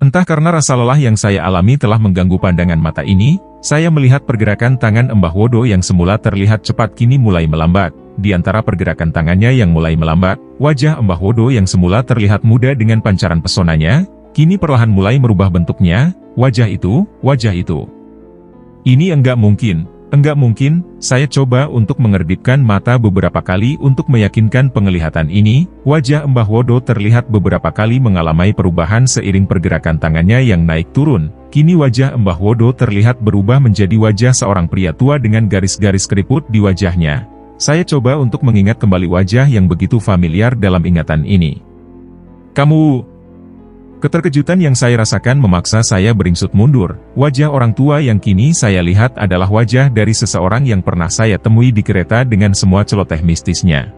Entah karena rasa lelah yang saya alami telah mengganggu pandangan mata ini, saya melihat pergerakan tangan Mbah Wodo yang semula terlihat cepat kini mulai melambat. Di antara pergerakan tangannya yang mulai melambat, wajah Mbah Wodo yang semula terlihat muda dengan pancaran pesonanya, kini perlahan mulai merubah bentuknya. Wajah itu. Ini enggak mungkin, saya coba untuk mengerdipkan mata beberapa kali untuk meyakinkan penglihatan ini. Wajah Mbah Wodo terlihat beberapa kali mengalami perubahan seiring pergerakan tangannya yang naik turun. Kini wajah Mbah Wodo terlihat berubah menjadi wajah seorang pria tua dengan garis-garis keriput di wajahnya. Saya coba untuk mengingat kembali wajah yang begitu familiar dalam ingatan ini. Kamu... Keterkejutan yang saya rasakan memaksa saya beringsut mundur. Wajah orang tua yang kini saya lihat adalah wajah dari seseorang yang pernah saya temui di kereta dengan semua celoteh mistisnya.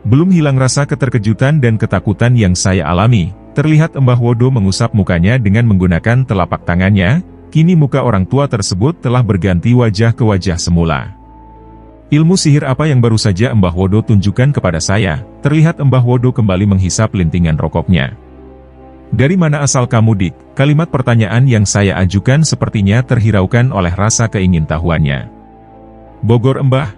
Belum hilang rasa keterkejutan dan ketakutan yang saya alami, terlihat Mbah Wodo mengusap mukanya dengan menggunakan telapak tangannya. Kini muka orang tua tersebut telah berganti wajah ke wajah semula. Ilmu sihir apa yang baru saja Mbah Wodo tunjukkan kepada saya? Terlihat Mbah Wodo kembali menghisap lintingan rokoknya. Dari mana asal kamu, Dik? Kalimat pertanyaan yang saya ajukan sepertinya terhiraukan oleh rasa keingintahuannya. Bogor, Mbah.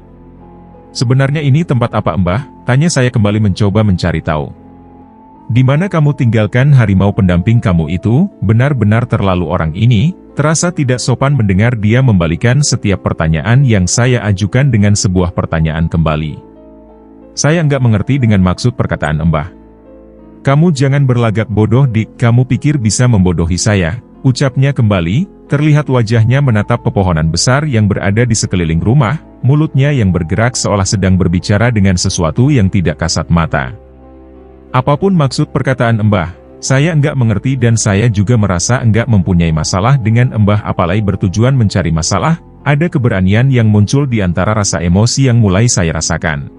Sebenarnya ini tempat apa, Mbah? Tanya saya kembali mencoba mencari tahu. Di mana kamu tinggalkan harimau pendamping kamu itu? Benar-benar terlalu orang ini, terasa tidak sopan mendengar dia membalikan setiap pertanyaan yang saya ajukan dengan sebuah pertanyaan kembali. Saya nggak mengerti dengan maksud perkataan Mbah. Kamu jangan berlagak bodoh, Dik, kamu pikir bisa membodohi saya, ucapnya kembali. Terlihat wajahnya menatap pepohonan besar yang berada di sekeliling rumah, mulutnya yang bergerak seolah sedang berbicara dengan sesuatu yang tidak kasat mata. Apapun maksud perkataan Mbah, saya enggak mengerti dan saya juga merasa enggak mempunyai masalah dengan Mbah apalagi bertujuan mencari masalah. Ada keberanian yang muncul di antara rasa emosi yang mulai saya rasakan.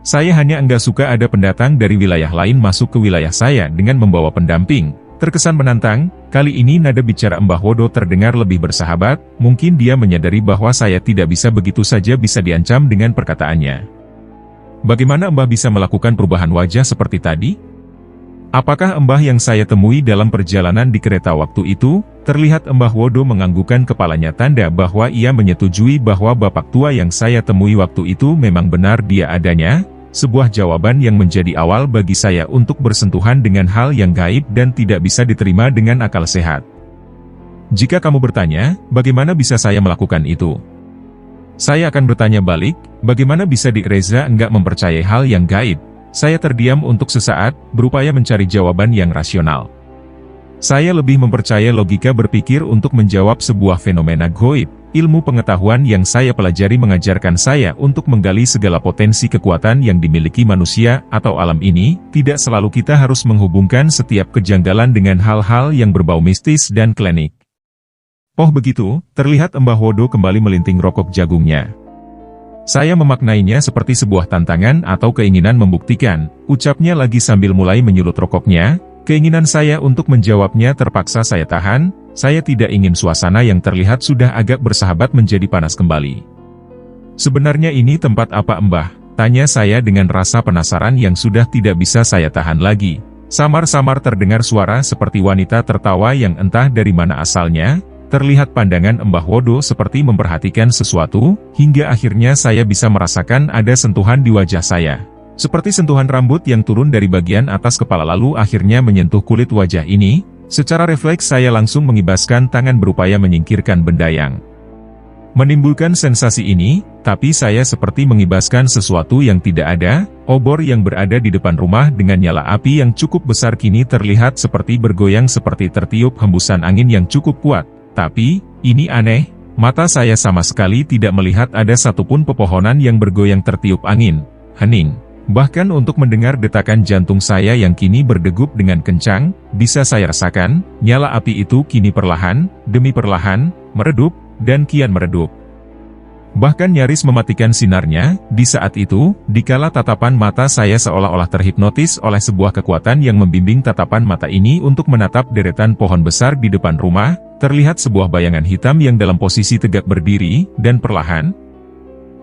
Saya hanya enggak suka ada pendatang dari wilayah lain masuk ke wilayah saya dengan membawa pendamping. Terkesan menantang, kali ini nada bicara Mbah Wodo terdengar lebih bersahabat, mungkin dia menyadari bahwa saya tidak bisa begitu saja bisa diancam dengan perkataannya. Bagaimana Mbah bisa melakukan perubahan wajah seperti tadi? Apakah Mbah yang saya temui dalam perjalanan di kereta waktu itu? Terlihat Mbah Wodo menganggukkan kepalanya tanda bahwa ia menyetujui bahwa bapak tua yang saya temui waktu itu memang benar dia adanya. Sebuah jawaban yang menjadi awal bagi saya untuk bersentuhan dengan hal yang gaib dan tidak bisa diterima dengan akal sehat. Jika kamu bertanya, bagaimana bisa saya melakukan itu? Saya akan bertanya balik, bagaimana bisa Dik Reza enggak mempercayai hal yang gaib? Saya terdiam untuk sesaat, berupaya mencari jawaban yang rasional. Saya lebih mempercaya logika berpikir untuk menjawab sebuah fenomena gaib. Ilmu pengetahuan yang saya pelajari mengajarkan saya untuk menggali segala potensi kekuatan yang dimiliki manusia atau alam ini. Tidak selalu kita harus menghubungkan setiap kejanggalan dengan hal-hal yang berbau mistis dan klinik. Oh begitu, terlihat Mbah Wodo kembali melinting rokok jagungnya. Saya memaknainya seperti sebuah tantangan atau keinginan membuktikan, ucapnya lagi sambil mulai menyulut rokoknya. Keinginan saya untuk menjawabnya terpaksa saya tahan. Saya tidak ingin suasana yang terlihat sudah agak bersahabat menjadi panas kembali. Sebenarnya ini tempat apa, Mbah? Tanya saya dengan rasa penasaran yang sudah tidak bisa saya tahan lagi. Samar-samar terdengar suara seperti wanita tertawa yang entah dari mana asalnya. Terlihat pandangan Mbah Wodo seperti memperhatikan sesuatu, hingga akhirnya saya bisa merasakan ada sentuhan di wajah saya. Seperti sentuhan rambut yang turun dari bagian atas kepala lalu akhirnya menyentuh kulit wajah ini. Secara refleks saya langsung mengibaskan tangan berupaya menyingkirkan benda yang menimbulkan sensasi ini, tapi saya seperti mengibaskan sesuatu yang tidak ada. Obor yang berada di depan rumah dengan nyala api yang cukup besar kini terlihat seperti bergoyang seperti tertiup hembusan angin yang cukup kuat. Tapi, ini aneh, mata saya sama sekali tidak melihat ada satupun pepohonan yang bergoyang tertiup angin. Hening. Bahkan untuk mendengar detakan jantung saya yang kini berdegup dengan kencang, bisa saya rasakan, nyala api itu kini perlahan, demi perlahan, meredup, dan kian meredup. Bahkan nyaris mematikan sinarnya. Di saat itu, dikala tatapan mata saya seolah-olah terhipnotis oleh sebuah kekuatan yang membimbing tatapan mata ini untuk menatap deretan pohon besar di depan rumah, terlihat sebuah bayangan hitam yang dalam posisi tegak berdiri, dan perlahan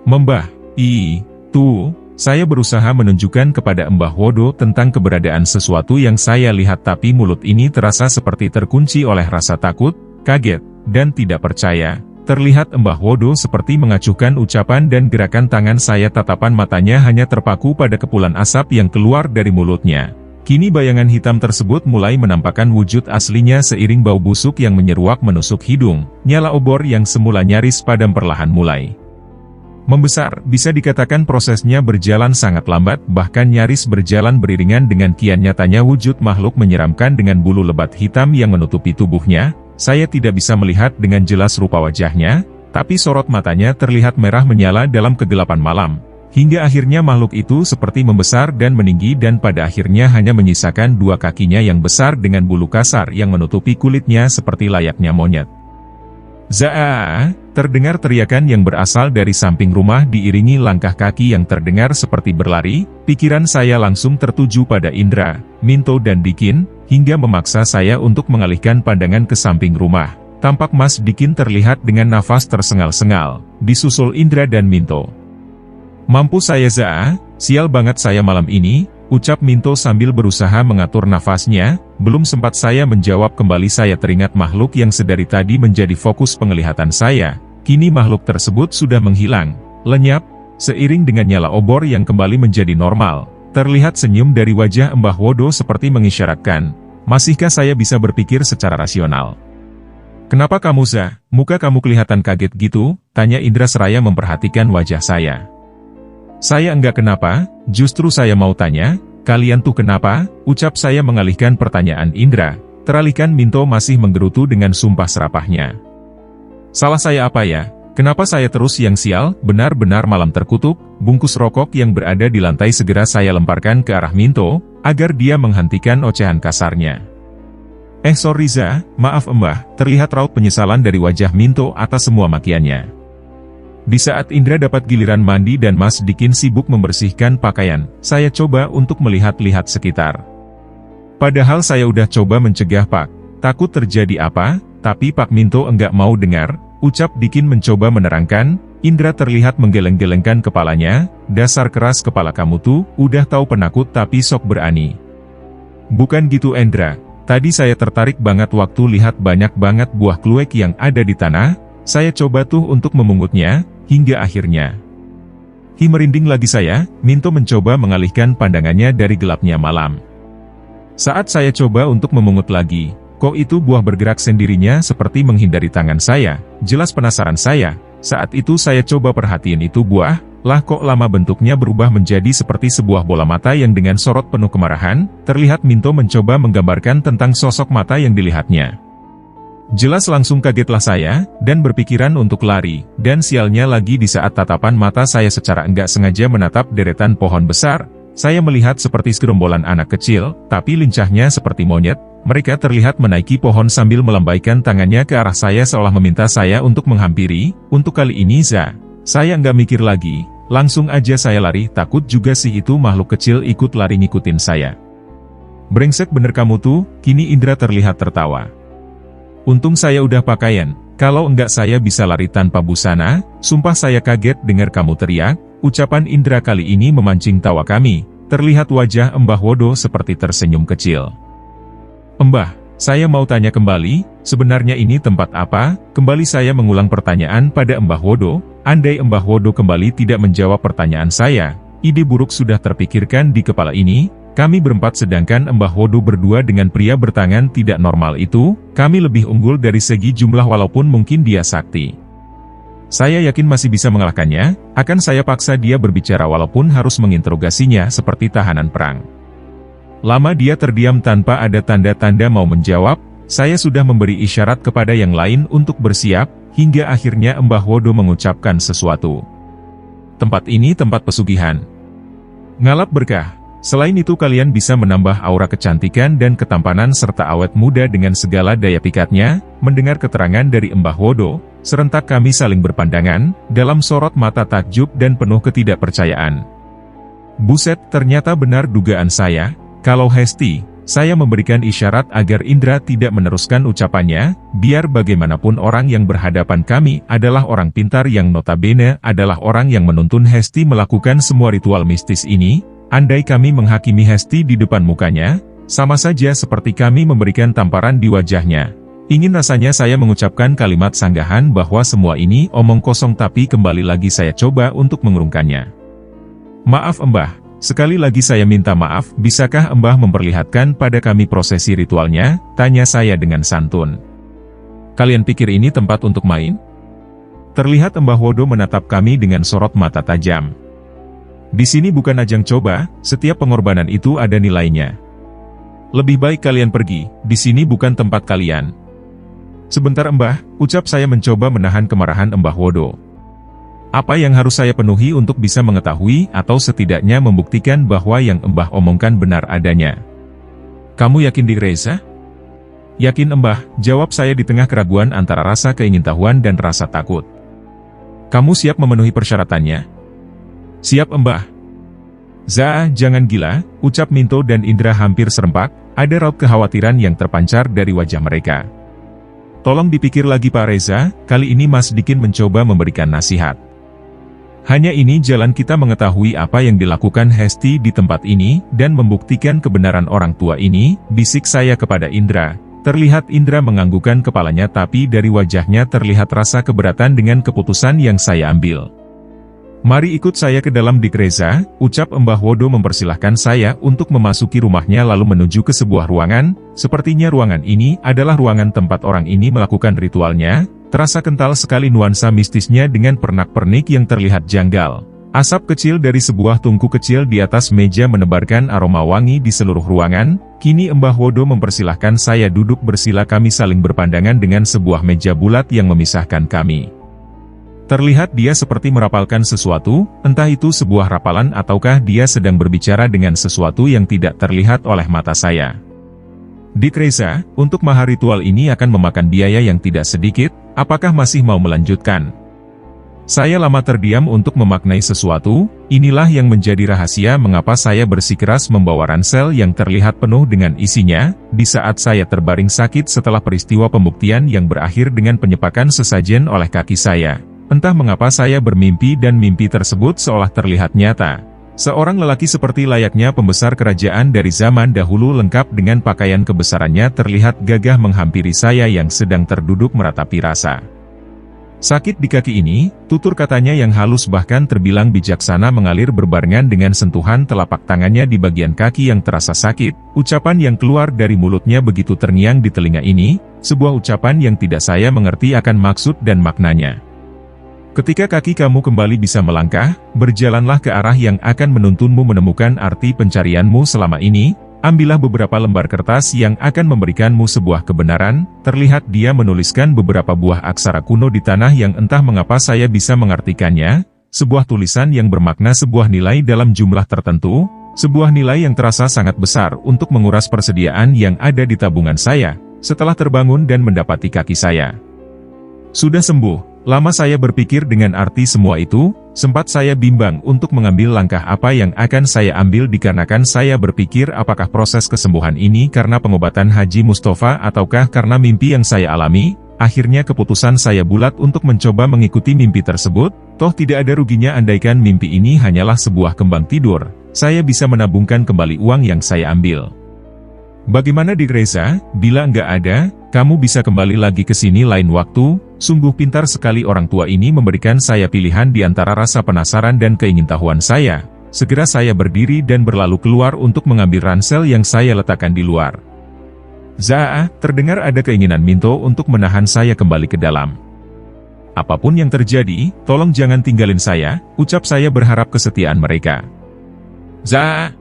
membah. Tuh, Saya berusaha menunjukkan kepada Mbah Wodo tentang keberadaan sesuatu yang saya lihat, tapi mulut ini terasa seperti terkunci oleh rasa takut, kaget, dan tidak percaya. Terlihat Mbah Wodo seperti mengacuhkan ucapan dan gerakan tangan saya, tatapan matanya hanya terpaku pada kepulan asap yang keluar dari mulutnya. Kini bayangan hitam tersebut mulai menampakkan wujud aslinya seiring bau busuk yang menyeruak menusuk hidung. Nyala obor yang semula nyaris padam perlahan mulai membesar. Bisa dikatakan prosesnya berjalan sangat lambat, bahkan nyaris berjalan beriringan dengan kian nyatanya wujud makhluk menyeramkan dengan bulu lebat hitam yang menutupi tubuhnya. Saya tidak bisa melihat dengan jelas rupa wajahnya, tapi sorot matanya terlihat merah menyala dalam kegelapan malam. Hingga akhirnya makhluk itu seperti membesar dan meninggi, dan pada akhirnya hanya menyisakan dua kakinya yang besar dengan bulu kasar yang menutupi kulitnya seperti layaknya monyet. Zaa! Terdengar teriakan yang berasal dari samping rumah diiringi langkah kaki yang terdengar seperti berlari. Pikiran saya langsung tertuju pada Indra, Minto dan Dikin, hingga memaksa saya untuk mengalihkan pandangan ke samping rumah. Tampak Mas Dikin terlihat dengan nafas tersengal-sengal, disusul Indra dan Minto. Mampus saya Zaa, sial banget saya malam ini, ucap Minto sambil berusaha mengatur nafasnya. Belum sempat saya menjawab kembali saya teringat makhluk yang sedari tadi menjadi fokus penglihatan saya. Kini makhluk tersebut sudah menghilang, lenyap, seiring dengan nyala obor yang kembali menjadi normal. Terlihat senyum dari wajah Mbah Wodo seperti mengisyaratkan, masihkah saya bisa berpikir secara rasional? Kenapa kamu Za? Muka kamu kelihatan kaget gitu, tanya Indra seraya memperhatikan wajah saya. Saya enggak kenapa, justru saya mau tanya, kalian tuh kenapa? Ucap saya mengalihkan pertanyaan Indra, teralihkan Minto masih menggerutu dengan sumpah serapahnya. Salah saya apa ya? Kenapa saya terus yang sial? Benar-benar malam terkutuk. Bungkus rokok yang berada di lantai segera saya lemparkan ke arah Minto, agar dia menghentikan ocehan kasarnya. Sorry Za, maaf Mbah, terlihat raut penyesalan dari wajah Minto atas semua makiannya. Di saat Indra dapat giliran mandi dan Mas Dikin sibuk membersihkan pakaian, saya coba untuk melihat-lihat sekitar. Padahal saya udah coba mencegah Pak, takut terjadi apa, tapi Pak Minto enggak mau dengar, ucap Dikin mencoba menerangkan. Indra terlihat menggeleng-gelengkan kepalanya, dasar keras kepala kamu tuh, udah tahu penakut tapi sok berani. Bukan gitu Indra, tadi saya tertarik banget waktu lihat banyak banget buah kluek yang ada di tanah, saya coba tuh untuk memungutnya, hingga akhirnya. Merinding lagi saya, Minto mencoba mengalihkan pandangannya dari gelapnya malam. Saat saya coba untuk memungut lagi, kok itu buah bergerak sendirinya seperti menghindari tangan saya, jelas penasaran saya. Saat itu saya coba perhatiin itu buah, lah kok lama bentuknya berubah menjadi seperti sebuah bola mata yang dengan sorot penuh kemarahan. Terlihat Minto mencoba menggambarkan tentang sosok mata yang dilihatnya. Jelas langsung kagetlah saya, dan berpikiran untuk lari, dan sialnya lagi di saat tatapan mata saya secara enggak sengaja menatap deretan pohon besar. Saya melihat seperti segerombolan anak kecil, tapi lincahnya seperti monyet. Mereka terlihat menaiki pohon sambil melambaikan tangannya ke arah saya seolah meminta saya untuk menghampiri. Untuk kali ini saya nggak mikir lagi, langsung aja saya lari. Takut juga sih itu makhluk kecil ikut lari ngikutin saya. Brengsek bener kamu tuh, kini Indra terlihat tertawa. Untung saya udah pakaian, kalau enggak saya bisa lari tanpa busana. Sumpah saya kaget dengar kamu teriak. Ucapan Indra kali ini memancing tawa kami. Terlihat wajah Mbah Wodo seperti tersenyum kecil. Mbah, saya mau tanya kembali, sebenarnya ini tempat apa? Kembali saya mengulang pertanyaan pada Mbah Wodo. Andai Mbah Wodo kembali tidak menjawab pertanyaan saya, ide buruk sudah terpikirkan di kepala ini. Kami berempat sedangkan Mbah Wodo berdua dengan pria bertangan tidak normal itu, kami lebih unggul dari segi jumlah walaupun mungkin dia sakti. Saya yakin masih bisa mengalahkannya, akan saya paksa dia berbicara walaupun harus menginterogasinya seperti tahanan perang. Lama dia terdiam tanpa ada tanda-tanda mau menjawab, saya sudah memberi isyarat kepada yang lain untuk bersiap, hingga akhirnya Mbah Wodo mengucapkan sesuatu. Tempat ini tempat pesugihan. Ngalap berkah. Selain itu kalian bisa menambah aura kecantikan dan ketampanan serta awet muda dengan segala daya pikatnya. Mendengar keterangan dari Mbah Wodo, serentak kami saling berpandangan, dalam sorot mata takjub dan penuh ketidakpercayaan. Buset, ternyata benar dugaan saya. Kalau Hesti, Saya memberikan isyarat agar Indra tidak meneruskan ucapannya, biar bagaimanapun orang yang berhadapan kami adalah orang pintar yang notabene adalah orang yang menuntun Hesti melakukan semua ritual mistis ini. Andai kami menghakimi Hesti di depan mukanya, sama saja seperti kami memberikan tamparan di wajahnya. Ingin rasanya saya mengucapkan kalimat sanggahan bahwa semua ini omong kosong, tapi kembali lagi saya coba untuk mengurungkannya. Maaf Mbah. Sekali lagi saya minta maaf, bisakah Mbah memperlihatkan pada kami prosesi ritualnya? Tanya saya dengan santun. Kalian pikir ini tempat untuk main? Terlihat Mbah Wodo menatap kami dengan sorot mata tajam. Di sini bukan ajang coba, setiap pengorbanan itu ada nilainya. Lebih baik kalian pergi, di sini bukan tempat kalian. Sebentar Mbah, ucap saya mencoba menahan kemarahan Mbah Wodo. Apa yang harus saya penuhi untuk bisa mengetahui atau setidaknya membuktikan bahwa yang Mbah omongkan benar adanya? Kamu yakin di Reza? Yakin Mbah, jawab saya di tengah keraguan antara rasa keingintahuan dan rasa takut. Kamu siap memenuhi persyaratannya? Siap Mbah. Zaa, jangan gila, ucap Minto dan Indra hampir serempak, ada raut kekhawatiran yang terpancar dari wajah mereka. Tolong dipikir lagi Pak Reza, kali ini Mas Dikin mencoba memberikan nasihat. Hanya ini jalan kita mengetahui apa yang dilakukan Hesti di tempat ini, dan membuktikan kebenaran orang tua ini, bisik saya kepada Indra. Terlihat Indra menganggukkan kepalanya, tapi dari wajahnya terlihat rasa keberatan dengan keputusan yang saya ambil. Mari ikut saya ke dalam Dik Reza, ucap Mbah Wodo mempersilahkan saya untuk memasuki rumahnya lalu menuju ke sebuah ruangan. Sepertinya ruangan ini adalah ruangan tempat orang ini melakukan ritualnya. Terasa kental sekali nuansa mistisnya dengan pernak-pernik yang terlihat janggal. Asap kecil dari sebuah tungku kecil di atas meja menebarkan aroma wangi di seluruh ruangan. Kini Mbah Wodo mempersilahkan saya duduk bersila, kami saling berpandangan dengan sebuah meja bulat yang memisahkan kami. Terlihat dia seperti merapalkan sesuatu, entah itu sebuah rapalan ataukah dia sedang berbicara dengan sesuatu yang tidak terlihat oleh mata saya. Dik Reza, untuk mahar ritual ini akan memakan biaya yang tidak sedikit, apakah masih mau melanjutkan? Saya lama terdiam untuk memaknai sesuatu, inilah yang menjadi rahasia mengapa saya bersikeras membawa ransel yang terlihat penuh dengan isinya, di saat saya terbaring sakit setelah peristiwa pembuktian yang berakhir dengan penyepakan sesajen oleh kaki saya. Entah mengapa saya bermimpi dan mimpi tersebut seolah terlihat nyata. Seorang lelaki seperti layaknya pembesar kerajaan dari zaman dahulu lengkap dengan pakaian kebesarannya terlihat gagah menghampiri saya yang sedang terduduk meratapi rasa sakit di kaki ini. Tutur katanya yang halus bahkan terbilang bijaksana mengalir berbarengan dengan sentuhan telapak tangannya di bagian kaki yang terasa sakit. Ucapan yang keluar dari mulutnya begitu terngiang di telinga ini, sebuah ucapan yang tidak saya mengerti akan maksud dan maknanya. Ketika kaki kamu kembali bisa melangkah, berjalanlah ke arah yang akan menuntunmu menemukan arti pencarianmu selama ini. Ambillah beberapa lembar kertas yang akan memberikanmu sebuah kebenaran. Terlihat dia menuliskan beberapa buah aksara kuno di tanah yang entah mengapa saya bisa mengartikannya. Sebuah tulisan yang bermakna sebuah nilai dalam jumlah tertentu, sebuah nilai yang terasa sangat besar untuk menguras persediaan yang ada di tabungan saya, setelah terbangun dan mendapati kaki saya sudah sembuh. Lama saya berpikir dengan arti semua itu, sempat saya bimbang untuk mengambil langkah apa yang akan saya ambil dikarenakan saya berpikir apakah proses kesembuhan ini karena pengobatan Haji Mustafa ataukah karena mimpi yang saya alami. Akhirnya keputusan saya bulat untuk mencoba mengikuti mimpi tersebut, toh tidak ada ruginya andaikan mimpi ini hanyalah sebuah kembang tidur, saya bisa menabungkan kembali uang yang saya ambil. Bagaimana Dik Reza, bila nggak ada, kamu bisa kembali lagi ke sini lain waktu. Sungguh pintar sekali orang tua ini memberikan saya pilihan di antara rasa penasaran dan keingintahuan saya. Segera saya berdiri dan berlalu keluar untuk mengambil ransel yang saya letakkan di luar. Zaa, terdengar ada keinginan Minto untuk menahan saya kembali ke dalam. Apapun yang terjadi, tolong jangan tinggalin saya, ucap saya berharap kesetiaan mereka. Zaa!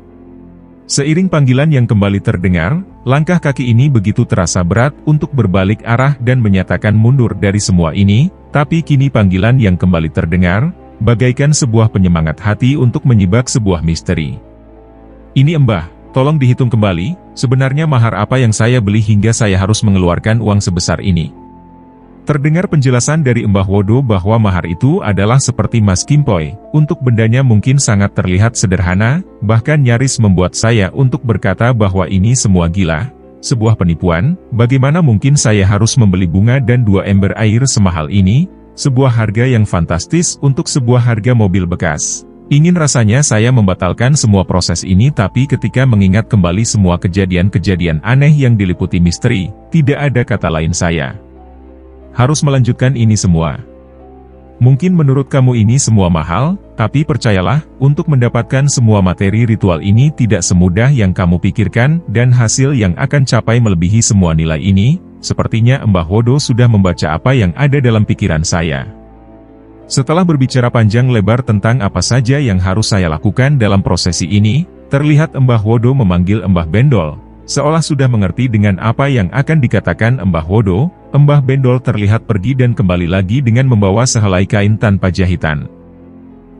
Seiring panggilan yang kembali terdengar, langkah kaki ini begitu terasa berat untuk berbalik arah dan menyatakan mundur dari semua ini, tapi kini panggilan yang kembali terdengar, bagaikan sebuah penyemangat hati untuk menyibak sebuah misteri. Ini Mbah, tolong dihitung kembali, sebenarnya mahar apa yang saya beli hingga saya harus mengeluarkan uang sebesar ini. Terdengar penjelasan dari Mbah Wodo bahwa mahar itu adalah seperti Mas Kimpoy, untuk bendanya mungkin sangat terlihat sederhana, bahkan nyaris membuat saya untuk berkata bahwa ini semua gila, sebuah penipuan. Bagaimana mungkin saya harus membeli bunga dan 2 ember air semahal ini, sebuah harga yang fantastis untuk sebuah harga mobil bekas. Ingin rasanya saya membatalkan semua proses ini, tapi ketika mengingat kembali semua kejadian-kejadian aneh yang diliputi misteri, tidak ada kata lain, saya harus melanjutkan ini semua. Mungkin menurut kamu ini semua mahal, tapi percayalah, untuk mendapatkan semua materi ritual ini tidak semudah yang kamu pikirkan, dan hasil yang akan capai melebihi semua nilai ini. Sepertinya Mbah Wodo sudah membaca apa yang ada dalam pikiran saya. Setelah berbicara panjang lebar tentang apa saja yang harus saya lakukan dalam prosesi ini, terlihat Mbah Wodo memanggil Mbah Bendol. Seolah sudah mengerti dengan apa yang akan dikatakan Mbah Wodo, Mbah Bendol terlihat pergi dan kembali lagi dengan membawa sehelai kain tanpa jahitan.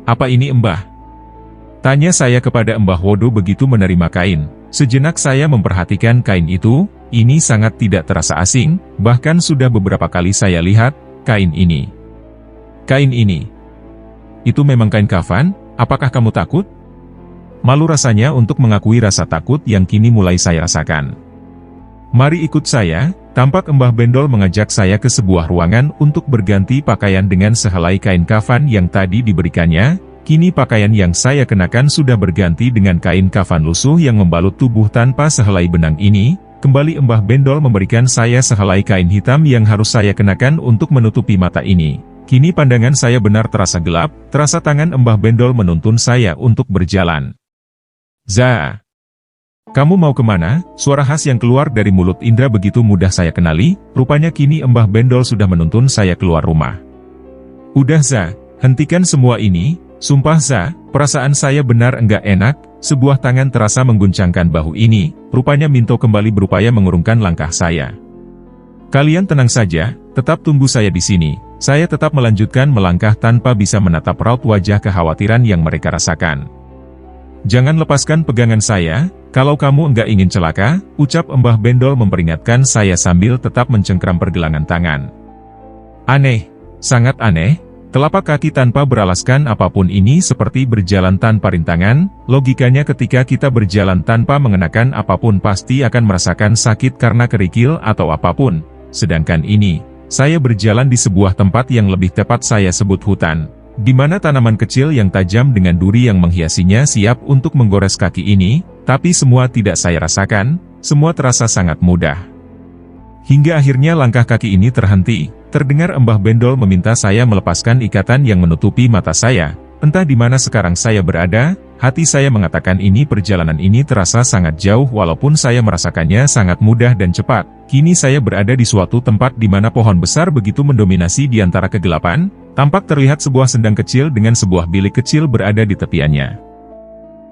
"Apa ini, Mbah?" tanya saya kepada Mbah Wodo begitu menerima kain. Sejenak saya memperhatikan kain itu, ini sangat tidak terasa asing, bahkan sudah beberapa kali saya lihat kain ini. "Kain ini, itu memang kain kafan, apakah kamu takut?" Malu rasanya untuk mengakui rasa takut yang kini mulai saya rasakan. "Mari ikut saya." Tampak Mbah Bendol mengajak saya ke sebuah ruangan untuk berganti pakaian dengan sehelai kain kafan yang tadi diberikannya. Kini pakaian yang saya kenakan sudah berganti dengan kain kafan lusuh yang membalut tubuh tanpa sehelai benang ini. Kembali Mbah Bendol memberikan saya sehelai kain hitam yang harus saya kenakan untuk menutupi mata ini. Kini pandangan saya benar terasa gelap, terasa tangan Mbah Bendol menuntun saya untuk berjalan. "Za, kamu mau kemana?" Suara khas yang keluar dari mulut Indra begitu mudah saya kenali, rupanya kini Mbah Bendol sudah menuntun saya keluar rumah. "Udah Za, hentikan semua ini, sumpah Za, perasaan saya benar enggak enak." Sebuah tangan terasa mengguncangkan bahu ini, rupanya Minto kembali berupaya mengurungkan langkah saya. "Kalian tenang saja, tetap tunggu saya di sini." Saya tetap melanjutkan melangkah tanpa bisa menatap raut wajah kekhawatiran yang mereka rasakan. "Jangan lepaskan pegangan saya, kalau kamu enggak ingin celaka," ucap Mbah Bendol memperingatkan saya sambil tetap mencengkram pergelangan tangan. Aneh, sangat aneh, telapak kaki tanpa beralaskan apapun ini seperti berjalan tanpa rintangan. Logikanya ketika kita berjalan tanpa mengenakan apapun pasti akan merasakan sakit karena kerikil atau apapun. Sedangkan ini, saya berjalan di sebuah tempat yang lebih tepat saya sebut hutan, di mana tanaman kecil yang tajam dengan duri yang menghiasinya siap untuk menggores kaki ini, tapi semua tidak saya rasakan, semua terasa sangat mudah. Hingga akhirnya langkah kaki ini terhenti, terdengar Mbah Bendol meminta saya melepaskan ikatan yang menutupi mata saya. Entah di mana sekarang saya berada, hati saya mengatakan ini perjalanan ini terasa sangat jauh walaupun saya merasakannya sangat mudah dan cepat. Kini saya berada di suatu tempat di mana pohon besar begitu mendominasi di antara kegelapan, tampak terlihat sebuah sendang kecil dengan sebuah bilik kecil berada di tepiannya.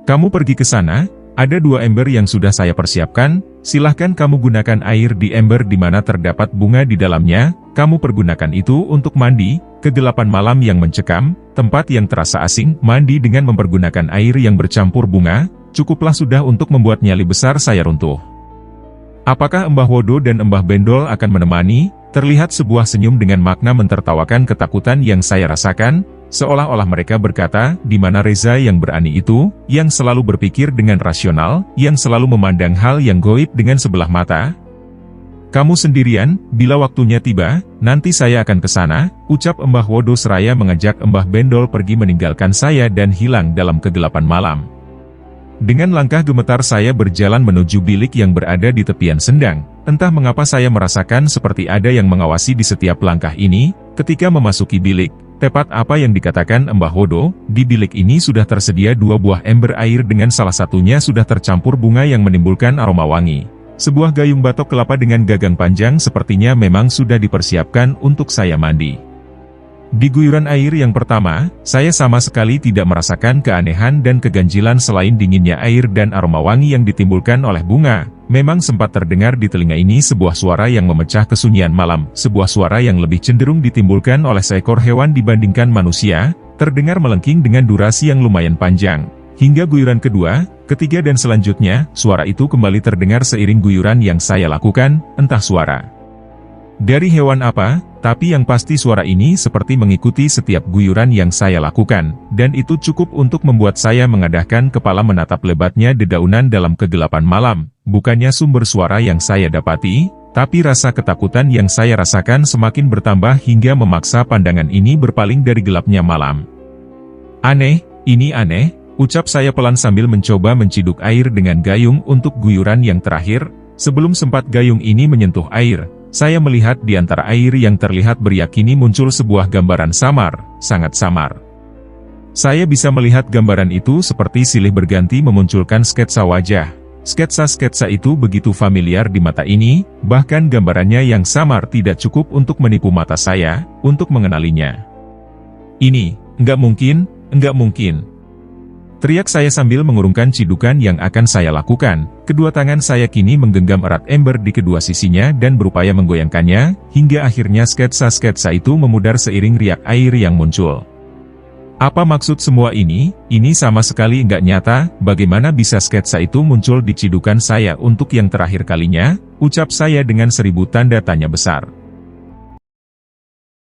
"Kamu pergi ke sana, ada 2 ember yang sudah saya persiapkan, silahkan kamu gunakan air di ember di mana terdapat bunga di dalamnya, kamu pergunakan itu untuk mandi." Kegelapan malam yang mencekam, tempat yang terasa asing, mandi dengan mempergunakan air yang bercampur bunga, cukuplah sudah untuk membuat nyali besar saya runtuh. "Apakah Mbah Wodo dan Mbah Bendol akan menemani?" Terlihat sebuah senyum dengan makna mentertawakan ketakutan yang saya rasakan, seolah-olah mereka berkata, "Di mana Reza yang berani itu, yang selalu berpikir dengan rasional, yang selalu memandang hal yang goib dengan sebelah mata? Kamu sendirian, bila waktunya tiba, nanti saya akan ke sana," ucap Mbah Wodo seraya mengajak Mbah Bendol pergi meninggalkan saya dan hilang dalam kegelapan malam. Dengan langkah gemetar saya berjalan menuju bilik yang berada di tepian sendang. Entah mengapa saya merasakan seperti ada yang mengawasi di setiap langkah ini. Ketika memasuki bilik, tepat apa yang dikatakan Mbah Wodo, di bilik ini sudah tersedia 2 buah ember air dengan salah satunya sudah tercampur bunga yang menimbulkan aroma wangi. Sebuah gayung batok kelapa dengan gagang panjang sepertinya memang sudah dipersiapkan untuk saya mandi. Di guyuran air yang pertama, saya sama sekali tidak merasakan keanehan dan keganjilan selain dinginnya air dan aroma wangi yang ditimbulkan oleh bunga. Memang sempat terdengar di telinga ini sebuah suara yang memecah kesunyian malam, sebuah suara yang lebih cenderung ditimbulkan oleh seekor hewan dibandingkan manusia, terdengar melengking dengan durasi yang lumayan panjang. Hingga guyuran kedua, ketiga dan selanjutnya, suara itu kembali terdengar seiring guyuran yang saya lakukan, entah suara dari hewan apa, Tapi yang pasti suara ini seperti mengikuti setiap guyuran yang saya lakukan, dan itu cukup untuk membuat saya mengadahkan kepala menatap lebatnya dedaunan dalam kegelapan malam. Bukannya sumber suara yang saya dapati, tapi rasa ketakutan yang saya rasakan semakin bertambah hingga memaksa pandangan ini berpaling dari gelapnya malam. Aneh, ini aneh, ucap saya pelan sambil mencoba menciduk air dengan gayung untuk guyuran yang terakhir. Sebelum sempat gayung ini menyentuh air, saya melihat di antara air yang terlihat beriak ini muncul sebuah gambaran samar, sangat samar. Saya bisa melihat gambaran itu seperti silih berganti memunculkan sketsa wajah. Sketsa-sketsa itu begitu familiar di mata ini, bahkan gambarannya yang samar tidak cukup untuk menipu mata saya, untuk mengenalinya. Ini, enggak mungkin. Teriak saya sambil mengurungkan cidukan yang akan saya lakukan. Kedua tangan saya kini menggenggam erat ember di kedua sisinya dan berupaya menggoyangkannya, hingga akhirnya sketsa-sketsa itu memudar seiring riak air yang muncul. Apa maksud semua ini? Ini sama sekali enggak nyata. Bagaimana bisa sketsa itu muncul di cidukan saya untuk yang terakhir kalinya? Ucap saya dengan 1000 tanda tanya besar.